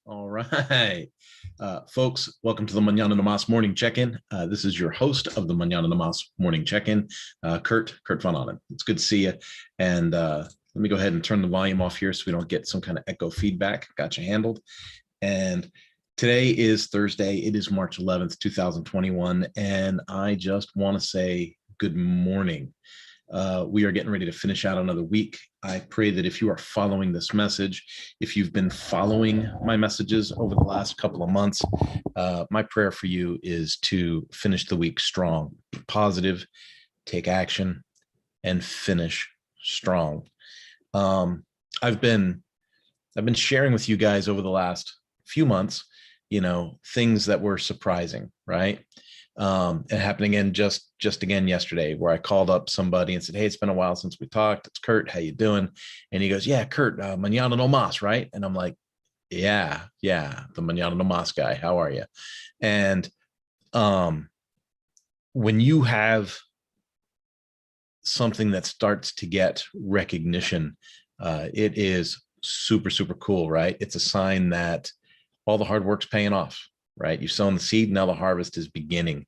All right. Folks, welcome to the Mañana morning check-in. This is your host of the Mañana morning check-in, Kurt Von Onen. It's good to see you. And let me go ahead and turn the volume off here so we don't get some kind of echo feedback. Got you handled. And today is Thursday. It is March 11th, 2021. And I just want to say good morning. We are getting ready to finish out another week. I pray that if you are following this message, if you've been following my messages over the last couple of months, my prayer for you is to finish the week strong, be positive, take action, and finish strong. I've been sharing with you guys over the last few months, things that were surprising, right? It happened again just again yesterday, where I called up somebody and said, "Hey, it's been a while since we talked. It's Kurt. How you doing?" And he goes, "Yeah, Kurt, Mañana no mas, right?" And I'm like, yeah, the Mañana no mas guy. How are you? And when you have something that starts to get recognition, it is super, super cool, right? It's a sign that all the hard work's paying off, right? You've sown the seed, now the harvest is beginning.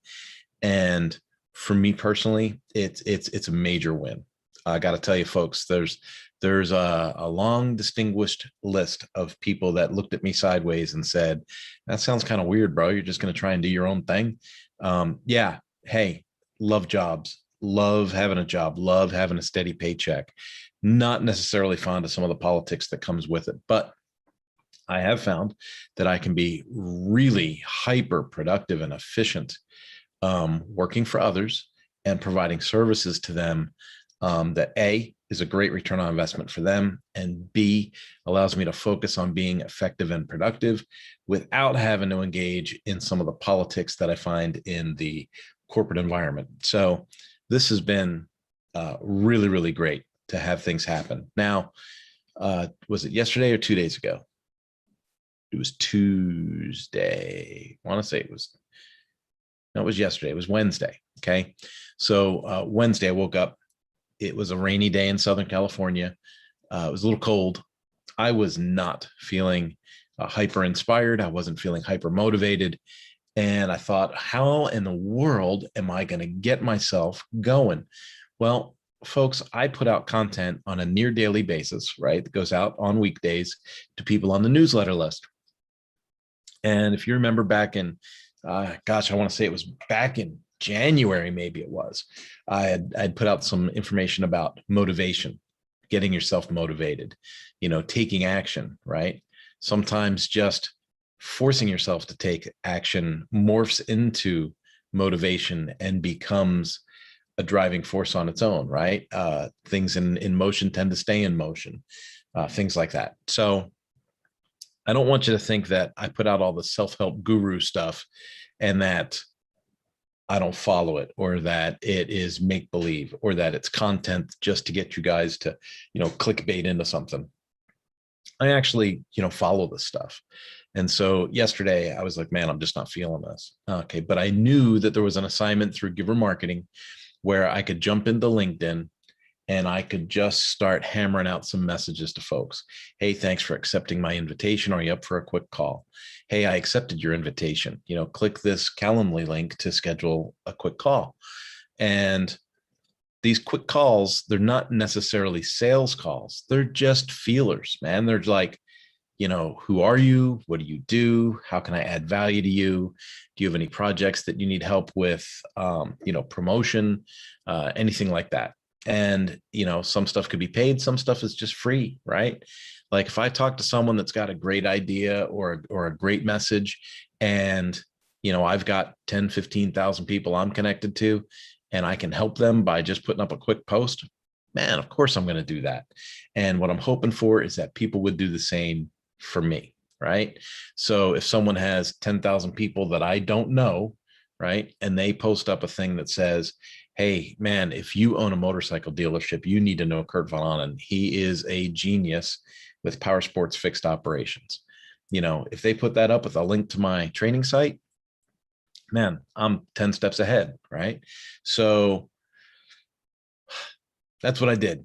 And for me personally, it's a major win. I got to tell you, folks, there's a long distinguished list of people that looked at me sideways and said, "That sounds kind of weird, bro. You're just going to try and do your own thing." Yeah. Hey, love jobs, love having a job, love having a steady paycheck. Not necessarily fond of some of the politics that comes with it, but I have found that I can be really hyper productive and efficient, working for others and providing services to them, that A, is a great return on investment for them, and B, allows me to focus on being effective and productive without having to engage in some of the politics that I find in the corporate environment. So this has been really, really great to have things happen. Now, was it yesterday or 2 days ago? It was Tuesday. I want to say it was yesterday. It was Wednesday. Okay. So Wednesday, I woke up. It was a rainy day in Southern California. It was a little cold. I was not feeling hyper inspired. I wasn't feeling hyper motivated. And I thought, how in the world am I going to get myself going? Well, folks, I put out content on a near daily basis, right? That goes out on weekdays to people on the newsletter list. And if you remember back in, I want to say it was back in January, maybe it was, I'd put out some information about motivation, getting yourself motivated, taking action, right? Sometimes just forcing yourself to take action morphs into motivation and becomes a driving force on its own, right? Things in motion tend to stay in motion, things like that. So I don't want you to think that I put out all the self-help guru stuff and that I don't follow it, or that it is make-believe, or that it's content just to get you guys to, clickbait into something. I actually, follow this stuff. And so yesterday I was like, man, I'm just not feeling this. Okay. But I knew that there was an assignment through Giver Marketing where I could jump into LinkedIn and I could just start hammering out some messages to folks. Hey, thanks for accepting my invitation. Are you up for a quick call? Hey, I accepted your invitation. Click this Calendly link to schedule a quick call. And these quick calls, they're not necessarily sales calls. They're just feelers, man. They're like, who are you? What do you do? How can I add value to you? Do you have any projects that you need help with? Promotion, anything like that. And, some stuff could be paid. Some stuff is just free, right? Like if I talk to someone that's got a great idea or a great message, and, I've got 10, 15,000 people I'm connected to, and I can help them by just putting up a quick post, man, of course I'm going to do that. And what I'm hoping for is that people would do the same for me, right? So if someone has 10,000 people that I don't know, right, and they post up a thing that says, hey, man, if you own a motorcycle dealership, you need to know Kurt Von Onen. He is a genius with power sports fixed operations. If they put that up with a link to my training site, man, I'm 10 steps ahead, right? So that's what I did.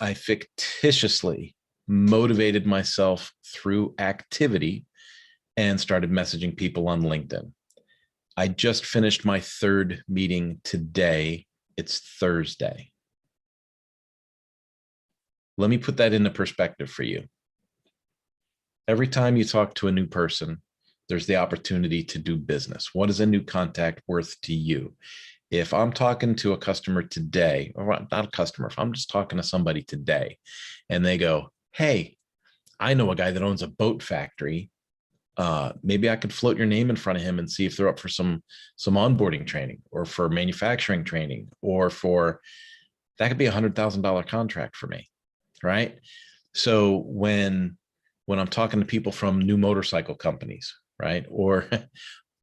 I fictitiously motivated myself through activity and started messaging people on LinkedIn. I just finished my third meeting today. It's Thursday. Let me put that into perspective for you. Every time you talk to a new person, there's the opportunity to do business. What is a new contact worth to you? If I'm talking to a customer today, or not a customer, if I'm just talking to somebody today and they go, hey, I know a guy that owns a boat factory. Maybe I could float your name in front of him and see if they're up for some onboarding training or for manufacturing training, or for that could be $100,000 contract for me, right? So when I'm talking to people from new motorcycle companies, right, or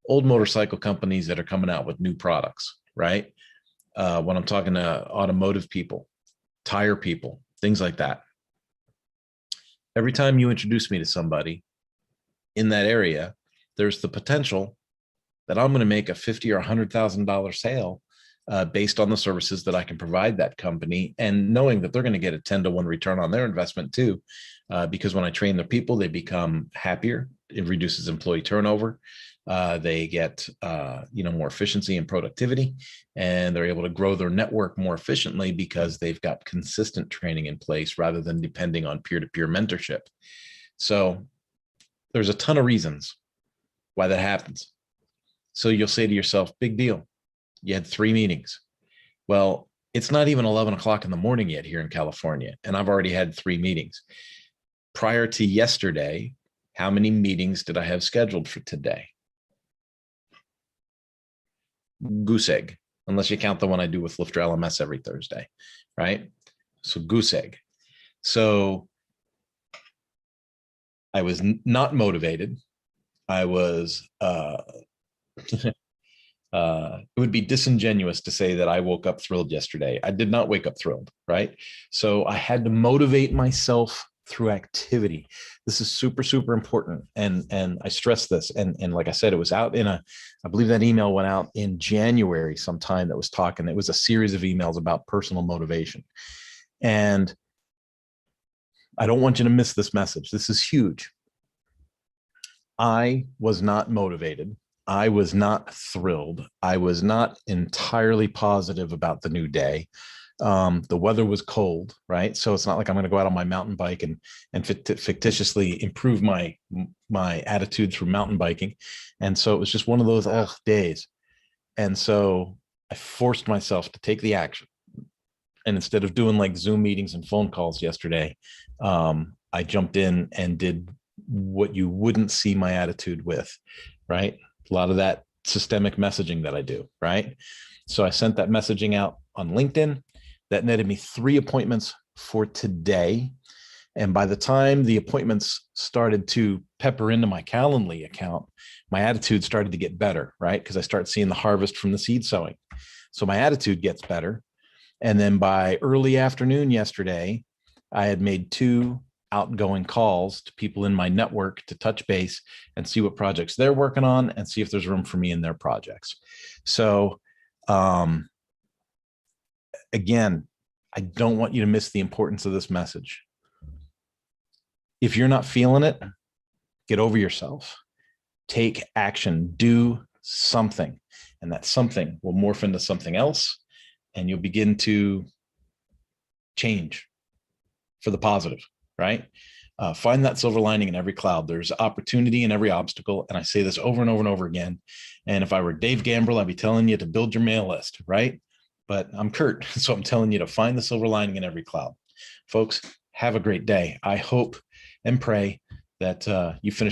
old motorcycle companies that are coming out with new products, right? When I'm talking to automotive people, tire people, things like that. Every time you introduce me to somebody in that area, there's the potential that I'm going to make a $50,000 or $100,000 sale based on the services that I can provide that company, and knowing that they're going to get a 10-to-1 return on their investment too, because when I train their people, they become happier. It reduces employee turnover. They get more efficiency and productivity, and they're able to grow their network more efficiently because they've got consistent training in place rather than depending on peer-to-peer mentorship. So there's a ton of reasons why that happens. So you'll say to yourself, big deal. You had 3 meetings. Well, it's not even 11 o'clock in the morning yet here in California, and I've already had 3 meetings. Prior to yesterday, how many meetings did I have scheduled for today? Goose egg, unless you count the one I do with Lifter LMS every Thursday, right? So goose egg. So I was not motivated. I was it would be disingenuous to say that I woke up thrilled yesterday. I did not wake up thrilled, right? So I had to motivate myself through activity. This is super, super important. And I stress this. And like I said, it was out in I believe that email went out in January sometime, that was talking. It was a series of emails about personal motivation. And I don't want you to miss this message. This is huge. I was not motivated. I was not thrilled. I was not entirely positive about the new day. The weather was cold, right? So it's not like I'm going to go out on my mountain bike and fictitiously improve my attitude through mountain biking. And so it was just one of those days. And so I forced myself to take the action. And instead of doing like Zoom meetings and phone calls yesterday, I jumped in and did what you wouldn't see my attitude with, right? A lot of that systemic messaging that I do, right? So I sent that messaging out on LinkedIn. That netted me 3 appointments for today. And by the time the appointments started to pepper into my Calendly account, my attitude started to get better, right? Because I start seeing the harvest from the seed sowing. So my attitude gets better. And then by early afternoon yesterday, I had made 2 outgoing calls to people in my network to touch base and see what projects they're working on and see if there's room for me in their projects. So again, I don't want you to miss the importance of this message. If you're not feeling it, get over yourself. Take action, do something, and that something will morph into something else, and you'll begin to change for the positive, right? Find that silver lining in every cloud. There's opportunity in every obstacle. And I say this over and over and over again. And if I were Dave Gambrell, I'd be telling you to build your mail list, right? But I'm Kurt, so I'm telling you to find the silver lining in every cloud. Folks, have a great day. I hope and pray that you finish